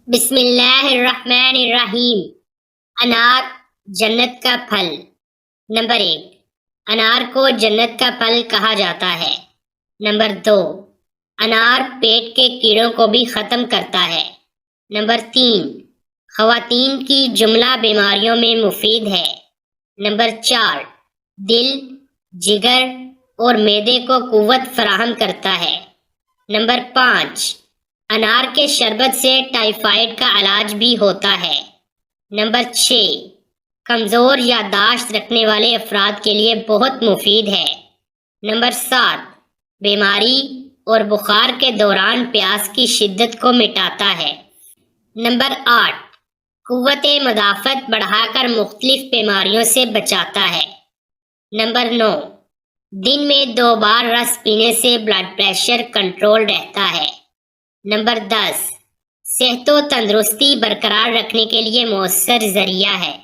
بسم اللہ الرحمن الرحیم۔ انار جنت کا پھل۔ نمبر 1، انار کو جنت کا پھل کہا جاتا ہے۔ نمبر 2، انار پیٹ کے کیڑوں کو بھی ختم کرتا ہے۔ نمبر 3، خواتین کی جملہ بیماریوں میں مفید ہے۔ نمبر 4، دل، جگر اور معدے کو قوت فراہم کرتا ہے۔ نمبر 5، انار کے شربت سے ٹائیفائڈ کا علاج بھی ہوتا ہے۔ نمبر 6، کمزور یادداشت رکھنے والے افراد کے لیے بہت مفید ہے۔ نمبر 7، بیماری اور بخار کے دوران پیاس کی شدت کو مٹاتا ہے۔ نمبر 8، قوت مدافعت بڑھا کر مختلف بیماریوں سے بچاتا ہے۔ نمبر 9، دن میں 2 بار رس پینے سے بلڈ پریشر کنٹرول رہتا ہے۔ نمبر 10، صحت و تندرستی برقرار رکھنے کے لیے مؤثر ذریعہ ہے۔